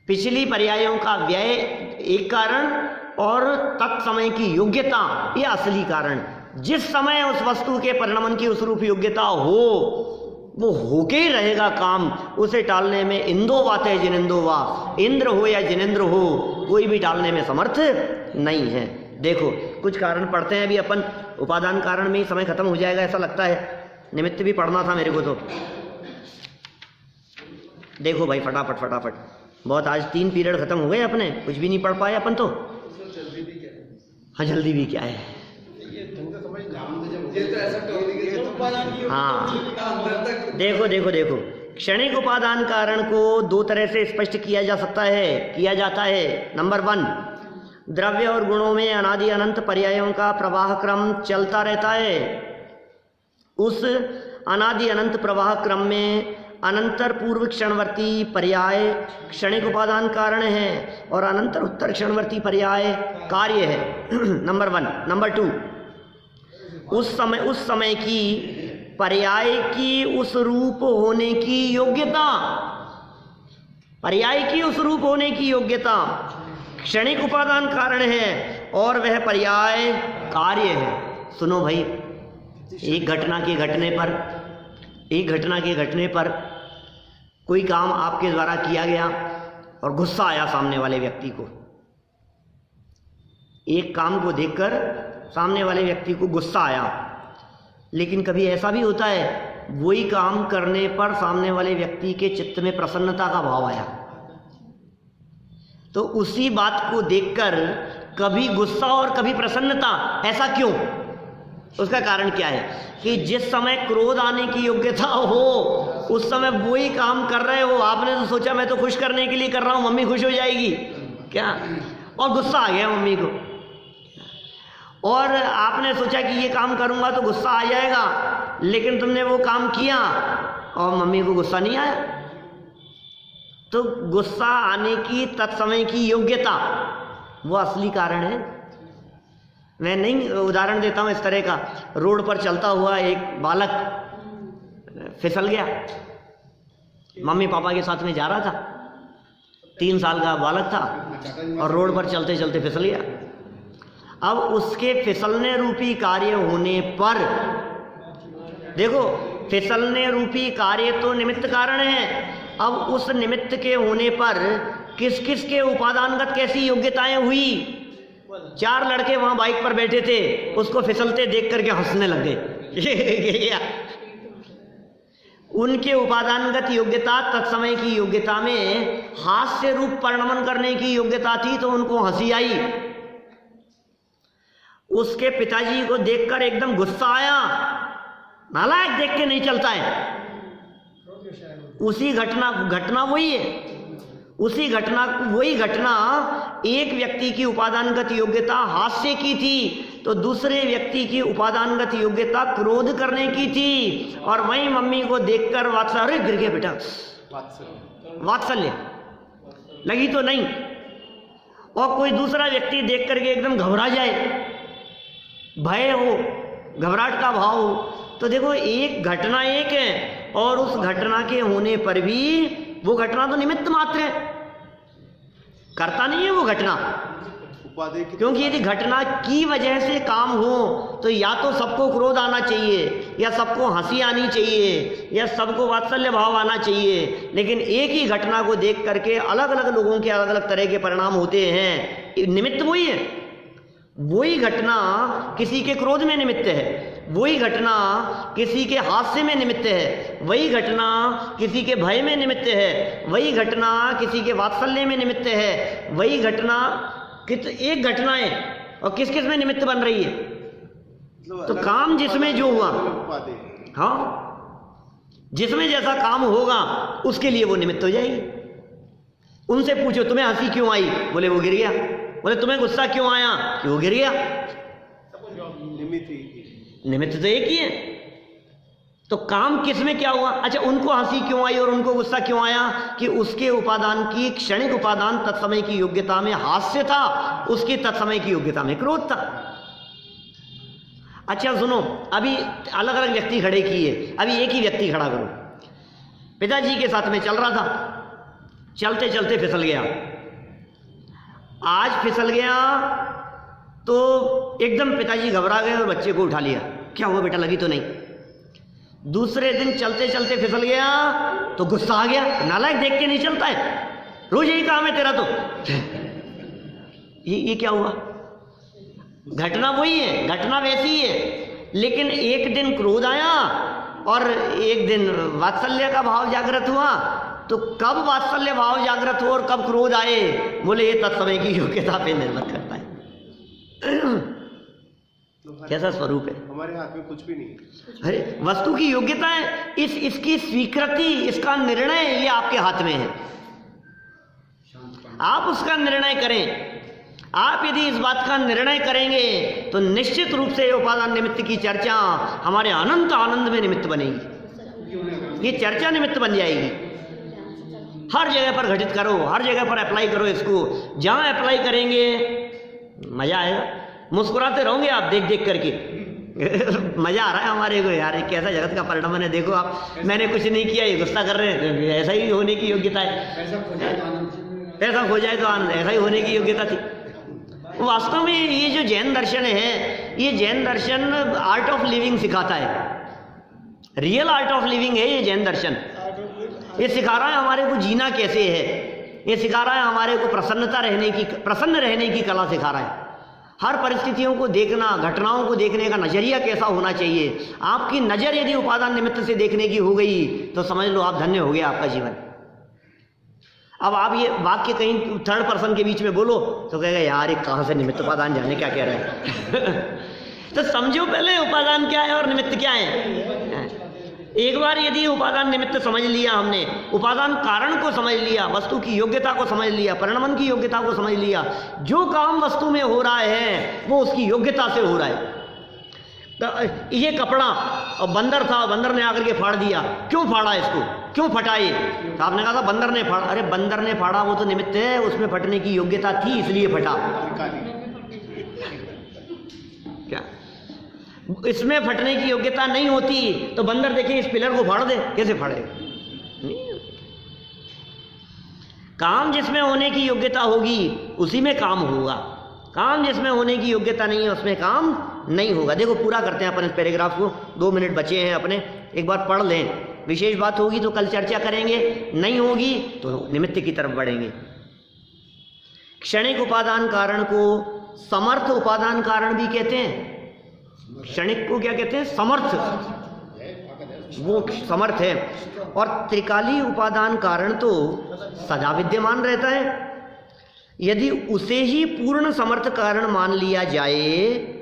पिछली पर्यायों का व्यय एक कारण और तत्समय की योग्यता ये असली कारण। जिस समय उस वस्तु के परिणमन की उस रूप योग्यता हो, वो होके ही रहेगा काम। उसे टालने में इंदो वात है जिनेंदो वा, इंद्र हो या जिनेंद्र हो, कोई भी टालने में समर्थ नहीं है। देखो कुछ कारण पढ़ते हैं अभी अपन, उपादान कारण में ही समय खत्म हो जाएगा ऐसा लगता है। निमित्त भी पढ़ना था मेरे को तो। देखो भाई फटाफट फटाफट, बहुत आज 3 पीरियड खत्म हो गए अपने, कुछ भी नहीं पढ़ पाए अपन तो। हाँ जल्दी भी क्या है, हाँ देखो देखो देखो, क्षणिक उपादान कारण को 2 तरह से स्पष्ट किया जा सकता है, किया जाता है। नंबर 1, द्रव्य और गुणों में अनादि अनंत पर्यायों का प्रवाह क्रम चलता रहता है। उस अनादि अनंत प्रवाह क्रम में अनंतर पूर्व क्षणवर्ती पर्याय क्षणिक उपादान कारण है और अनंतर उत्तर क्षणवर्ती पर्याय कार्य है। नंबर 1। नंबर 2, उस समय की पर्याय की उस रूप होने की योग्यता, पर्याय की उस रूप होने की योग्यता क्षणिक उपादान कारण है और वह पर्याय कार्य है। सुनो भाई, एक घटना के घटने पर कोई काम आपके द्वारा किया गया और गुस्सा आया सामने वाले व्यक्ति को। एक काम को देखकर सामने वाले व्यक्ति को गुस्सा आया, लेकिन कभी ऐसा भी होता है वही काम करने पर सामने वाले व्यक्ति के चित्त में प्रसन्नता का भाव आया। तो उसी बात को देखकर कभी गुस्सा और कभी प्रसन्नता, ऐसा क्यों? उसका कारण क्या है कि जिस समय क्रोध आने की योग्यता हो उस समय वही काम कर रहे हो। आपने तो सोचा मैं तो खुश करने के लिए कर रहा हूं, मम्मी खुश हो जाएगी क्या, और गुस्सा आ गया मम्मी को। और आपने सोचा कि ये काम करूंगा तो गुस्सा आ जाएगा, लेकिन तुमने वो काम किया और मम्मी को गुस्सा नहीं आया। तो गुस्सा आने की तत्समय की योग्यता वो असली कारण है। मैं नहीं उदाहरण देता हूं इस तरह का, रोड पर चलता हुआ एक बालक फिसल गया, मम्मी पापा के साथ में जा रहा था, 3 साल का बालक था और रोड पर चलते चलते फिसल गया। अब उसके फिसलने रूपी कार्य होने पर, देखो फिसलने रूपी कार्य तो निमित्त कारण है। अब उस निमित्त के होने पर किस किस के उपादानगत कैसी योग्यताएं हुई। 4 लड़के वहां बाइक पर बैठे थे, उसको फिसलते देख करके हंसने लग गए। उनके उपादानगत योग्यता तत्समय की योग्यता में हास्य रूप परिणमन करने की योग्यता थी, तो उनको हंसी आई। उसके पिताजी को देखकर एकदम गुस्सा आया, नालायक देख के नहीं चलता है। उसी घटना वही है, वही घटना एक व्यक्ति की उपादानगत योग्यता हास्य की थी, तो दूसरे व्यक्ति की उपादानगत योग्यता क्रोध करने की थी। और वही मम्मी को देखकर वात्सल्य, अरे गिर गया बेटा, वात्सल्य लगी तो नहीं। और कोई दूसरा व्यक्ति देख करके एकदम घबरा जाए, भय हो, घबराहट का भाव हो, तो देखो एक घटना एक है और उस घटना के होने पर भी वो घटना तो निमित्त मात्र है, करता नहीं है वो घटना। क्योंकि यदि घटना की वजह से काम हो तो या तो सबको क्रोध आना चाहिए, या सबको हंसी आनी चाहिए, या सबको वात्सल्य भाव आना चाहिए। लेकिन एक ही घटना को देख करके अलग अलग लोगों के अलग अलग तरह के परिणाम होते हैं। निमित्त वही है, वही घटना किसी के क्रोध में निमित्त है, वही घटना किसी के हास्य में निमित्त है, वही घटना किसी के भय में निमित्त है, वही घटना किसी के वात्सल्य में निमित्त है, वही घटना एक घटना है और किस किस में निमित्त बन रही है। तो काम जिसमें जो हुआ, हाँ जिसमें जैसा काम होगा उसके लिए वो निमित्त हो जाएगी। उनसे पूछो तुम्हें हंसी क्यों आई, बोले वो गिर गया। बोले तुम्हें गुस्सा क्यों आया, कि वो गिर गया। निमित्त तो एक ही है। तो काम किस में क्या हुआ? अच्छा, उनको हंसी क्यों आई और उनको गुस्सा क्यों आया? कि उसके उपादान की क्षणिक उपादान तत्समय की योग्यता में हास्य था, उसकी तत्समय की योग्यता में क्रोध था। अच्छा सुनो, अभी अलग अलग व्यक्ति खड़े किए, अभी एक ही व्यक्ति खड़ा करो। पिताजी के साथ में चल रहा था, चलते चलते फिसल गया। आज फिसल गया तो एकदम पिताजी घबरा गए और बच्चे को उठा लिया। क्या हुआ बेटा, लगी तो नहीं? दूसरे दिन चलते चलते फिसल गया तो गुस्सा आ गया, नालायक देख के नहीं चलता है, रोज यही काम है तेरा तो। ये क्या हुआ? घटना वही है, घटना वैसी ही है, लेकिन एक दिन क्रोध आया और एक दिन वात्सल्य का भाव जागृत हुआ। तो कब वात्सल्य भाव जागृत हो और कब क्रोध आए, बोले ये तत्समय की योग्यता पे निर्भर करता है। कैसा स्वरूप है? हमारे हाथ में कुछ भी नहीं है। अरे वस्तु की योग्यता है, इसकी स्वीकृति, इसका निर्णय ये आपके हाथ में है। आप उसका निर्णय करें। आप यदि इस बात का निर्णय करेंगे तो निश्चित रूप से उपादान निमित्त की चर्चा हमारे अनंत आनंद में निमित्त बनेगी। ये चर्चा निमित्त बन जाएगी। हर जगह पर घटित करो, हर जगह पर अप्लाई करो इसको। जहां अप्लाई करेंगे मजा आएगा, मुस्कुराते रहोगे आप देख देख करके। मजा आ रहा है हमारे को यार, कैसा जगत का परिणाम है। देखो आप, मैंने कुछ नहीं किया, ये गुस्सा कर रहे हैं। ऐसा ही होने की योग्यता है। ऐसा हो जाए तो आनंद, ऐसा ही होने की योग्यता थी। वास्तव में ये जो जैन दर्शन है, ये जैन दर्शन आर्ट ऑफ लिविंग सिखाता है। रियल आर्ट ऑफ लिविंग है ये जैन दर्शन। ये सिखा रहा है हमारे को जीना कैसे है, ये सिखा रहा है हमारे को प्रसन्न रहने की कला सिखा रहा है। हर परिस्थितियों को देखना, घटनाओं को देखने का नजरिया कैसा होना चाहिए। आपकी नजर यदि उपादान निमित्त से देखने की हो गई तो समझ लो आप धन्य हो गया आपका जीवन। अब आप ये वाक्य कहीं थर्ड पर्सन के बीच में बोलो तो कहेगा यार ये कहाँ से निमित्त उपादान जाने क्या कह रहा है। तो समझो पहले उपादान क्या है और निमित्त क्या है। एक बार यदि उपादान निमित्त समझ लिया हमने, उपादान कारण को समझ लिया, वस्तु की योग्यता को समझ लिया, परिणमन की योग्यता को समझ लिया, जो काम वस्तु में हो रहा है वो उसकी योग्यता से हो रहा है। तो ये कपड़ा और बंदर था, बंदर ने आकर के फाड़ दिया। क्यों फाड़ा इसको, क्यों फटा ये? तो आपने कहा था बंदर ने फाड़ा। अरे बंदर ने फाड़ा वो तो निमित्त है, उसमें फटने की योग्यता थी इसलिए फटा। क्या इसमें फटने की योग्यता नहीं होती तो बंदर देखिए इस पिलर को फाड़ दे, कैसे फाड़ेगा? काम जिसमें होने की योग्यता होगी उसी में काम होगा। काम जिसमें होने की योग्यता नहीं है उसमें काम नहीं होगा। देखो पूरा करते हैं अपन इस पैराग्राफ को, 2 मिनट बचे हैं अपने, एक बार पढ़ लें। विशेष बात होगी तो कल चर्चा करेंगे, नहीं होगी तो निमित्त की तरफ बढ़ेंगे। क्षणिक उपादान कारण को समर्थ उपादान कारण भी कहते हैं। क्षणिक को क्या कहते हैं? समर्थ, वो समर्थ है। और त्रिकाली उपादान कारण तो सदा विद्यमान रहता है। यदि उसे ही पूर्ण समर्थ कारण मान लिया जाए,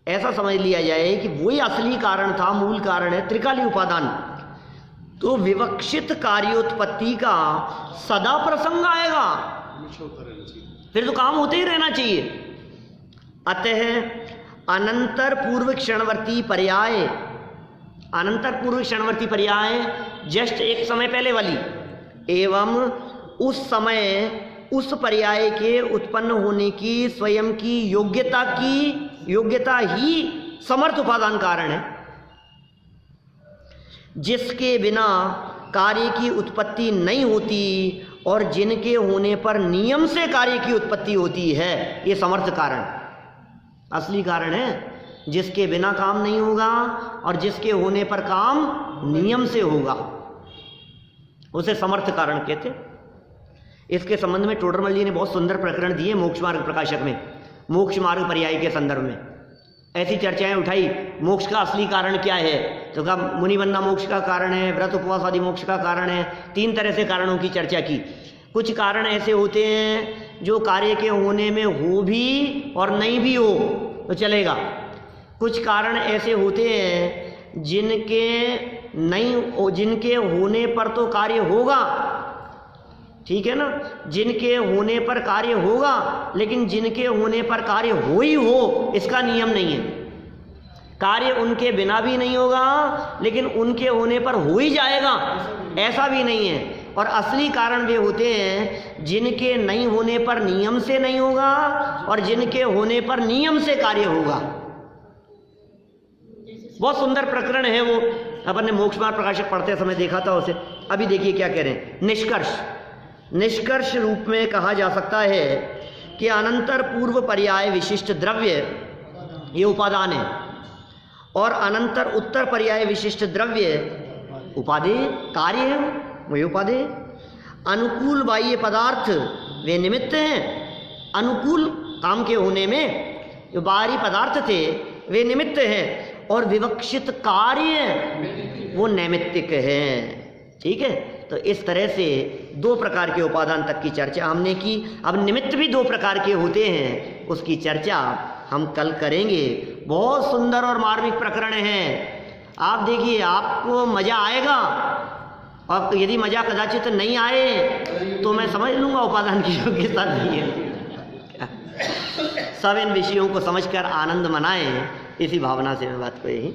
ऐसा समझ लिया जाए कि वही असली कारण था, मूल कारण है त्रिकाली उपादान, तो विवक्षित कार्योत्पत्ति का सदा प्रसंग आएगा, फिर तो काम होते ही रहना चाहिए। अतः अनंतर पूर्व क्षणवर्ती पर्याय, अनंतर पूर्व क्षणवर्ती पर्याय जस्ट एक समय पहले वाली, एवं उस समय उस पर्याय के उत्पन्न होने की स्वयं की योग्यता ही समर्थ उपादान कारण है, जिसके बिना कार्य की उत्पत्ति नहीं होती और जिनके होने पर नियम से कार्य की उत्पत्ति होती है। ये समर्थ कारण असली कारण है, जिसके बिना काम नहीं होगा और जिसके होने पर काम नियम से होगा, उसे समर्थ कारण कहते हैं। इसके संबंध में टोडरमल जी ने बहुत सुंदर प्रकरण दिए मोक्ष मार्ग प्रकाशक में, मोक्ष मार्ग पर्याय के संदर्भ में ऐसी चर्चाएं उठाई। मोक्ष का असली कारण क्या है? तो कहा मुनि बनना मोक्ष का कारण है, व्रत उपवास आदि मोक्ष का कारण है। 3 तरह से कारणों की चर्चा की। कुछ कारण ऐसे होते हैं जो कार्य के होने में हो भी और नहीं भी हो तो चलेगा। कुछ कारण ऐसे होते हैं जिनके होने पर तो कार्य होगा, ठीक है ना, जिनके होने पर कार्य होगा, लेकिन जिनके होने पर कार्य हो ही हो इसका नियम नहीं है। कार्य उनके बिना भी नहीं होगा, लेकिन उनके होने पर हो ही जाएगा, ऐसा भी नहीं है। और असली कारण वे होते हैं जिनके नहीं होने पर नियम से नहीं होगा और जिनके होने पर नियम से कार्य होगा। बहुत सुंदर प्रकरण है वो, अपन ने मोक्ष मार्ग प्रकाशक पढ़ते समय देखा था उसे। अभी देखिए क्या कह रहे हैं। निष्कर्ष रूप में कहा जा सकता है कि अनंतर पूर्व पर्याय विशिष्ट द्रव्य ये उपादान है, और अनंतर उत्तर पर्याय विशिष्ट द्रव्य उपादेय कार्य है, वही उपादेय। अनुकूल बाह्य पदार्थ वे निमित्त हैं, अनुकूल काम के होने में जो बाहरी पदार्थ थे वे निमित्त हैं, और विवक्षित कार्य वो नैमित्तिक हैं। ठीक है, तो इस तरह से दो प्रकार के उपादान तक की चर्चा हमने की। अब निमित्त भी दो प्रकार के होते हैं, उसकी चर्चा हम कल करेंगे। बहुत सुंदर और मार्मिक प्रकरण है। आप देखिए, आपको मजा आएगा, और यदि मजा कदाचित नहीं आए तो मैं समझ लूँगा उपादान की योग्यता नहीं है। सब इन विषयों को समझकर आनंद मनाएं, इसी भावना से मैं बात को यही